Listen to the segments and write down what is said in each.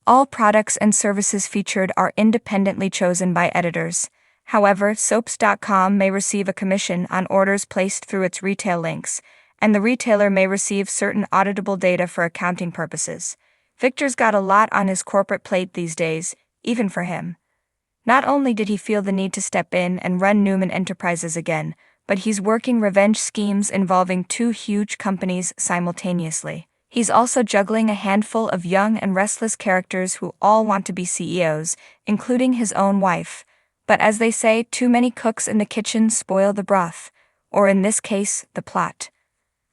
All products and services featured are independently chosen by editors. However, soaps.com may receive a commission on orders placed through its retail links, and the retailer may receive certain auditable data for accounting purposes. Victor's got a lot on his corporate plate these days, even for him. Not only did he feel the need to step in and run Newman Enterprises again, but he's working revenge schemes involving two huge companies simultaneously. He's also juggling a handful of young and restless characters who all want to be CEOs, including his own wife. But as they say, too many cooks in the kitchen spoil the broth, or in this case, the plot.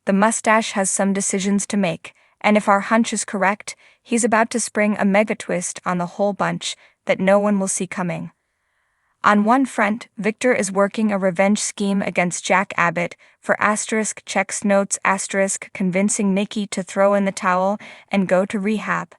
The mustache has some decisions to make, and if our hunch is correct, he's about to spring a mega twist on the whole bunch that no one will see coming. On one front, Victor is working a revenge scheme against Jack Abbott for checks notes convincing Nikki to throw in the towel and go to rehab.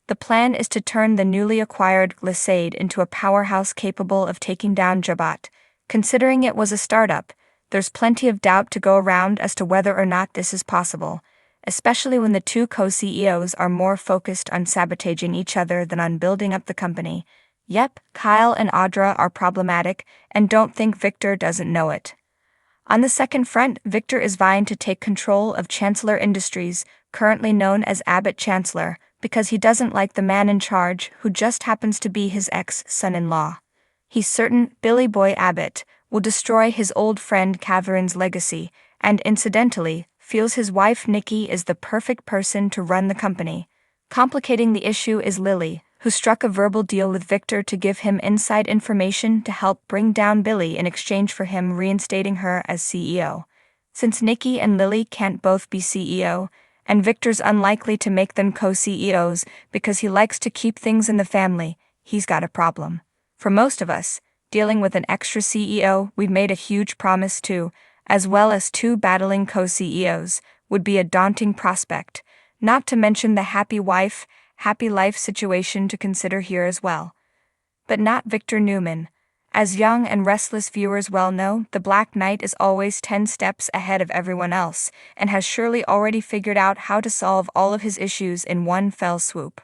The plan is to turn the newly acquired Glissade into a powerhouse capable of taking down Jabot. Considering it was a startup, there's plenty of doubt to go around as to whether or not this is possible, especially when the two co-CEOs are more focused on sabotaging each other than on building up the company. Yep, Kyle and Audra are problematic, and don't think Victor doesn't know it. On the second front, Victor is vying to take control of Chancellor Industries, currently known as Abbott Chancellor, because he doesn't like the man in charge, who just happens to be his ex-son-in-law. He's certain Billy Boy Abbott will destroy his old friend Catherine's legacy, and incidentally, feels his wife Nikki is the perfect person to run the company. Complicating the issue is Lily, who struck a verbal deal with Victor to give him inside information to help bring down Billy in exchange for him reinstating her as CEO. Since Nikki and Lily can't both be CEO, and Victor's unlikely to make them co-CEOs because he likes to keep things in the family, he's got a problem. For most of us, dealing with an extra CEO we've made a huge promise to, as well as two battling co-CEOs, would be a daunting prospect, not to mention the happy wife, happy life situation to consider here as well. But not Victor Newman. As young and restless viewers well know, the Black Knight is always 10 steps ahead of everyone else, and has surely already figured out how to solve all of his issues in one fell swoop.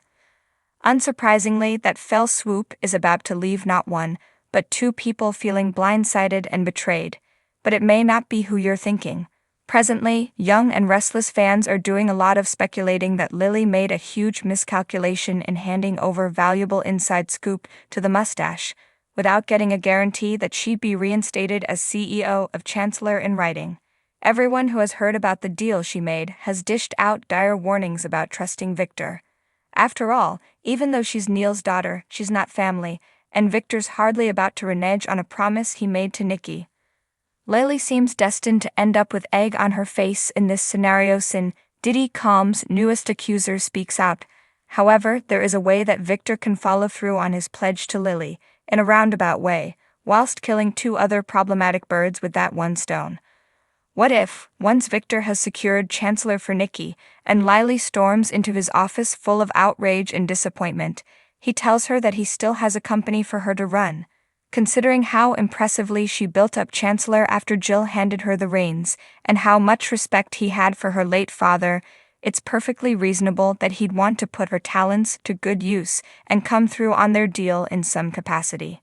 Unsurprisingly, that fell swoop is about to leave not one, but two people feeling blindsided and betrayed. But it may not be who you're thinking. Presently, young and restless fans are doing a lot of speculating that Lily made a huge miscalculation in handing over valuable inside scoop to the mustache, without getting a guarantee that she'd be reinstated as CEO of Chancellor in writing. Everyone who has heard about the deal she made has dished out dire warnings about trusting Victor. After all, even though she's Neil's daughter, she's not family, and Victor's hardly about to renege on a promise he made to Nikki. Lily seems destined to end up with egg on her face in this scenario since Diddy Combs' newest accuser speaks out. However, there is a way that Victor can follow through on his pledge to Lily, in a roundabout way, whilst killing two other problematic birds with that one stone. What if, once Victor has secured Chancellor for Nikki, and Lily storms into his office full of outrage and disappointment, he tells her that he still has a company for her to run? Considering how impressively she built up Chancellor after Jill handed her the reins, and how much respect he had for her late father, it's perfectly reasonable that he'd want to put her talents to good use and come through on their deal in some capacity.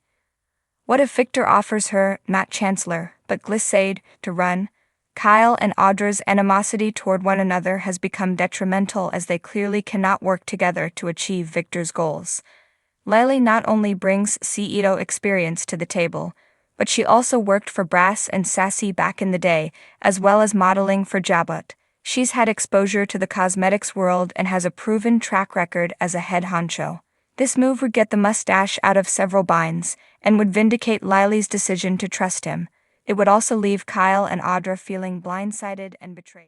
What if Victor offers her, not Chancellor, but Glissade, to run? Kyle and Audra's animosity toward one another has become detrimental as they clearly cannot work together to achieve Victor's goals. Lily not only brings CEO experience to the table, but she also worked for Brass and Sassy back in the day, as well as modeling for Jabot. She's had exposure to the cosmetics world and has a proven track record as a head honcho. This move would get the mustache out of several binds, and would vindicate Lily's decision to trust him. It would also leave Kyle and Audra feeling blindsided and betrayed.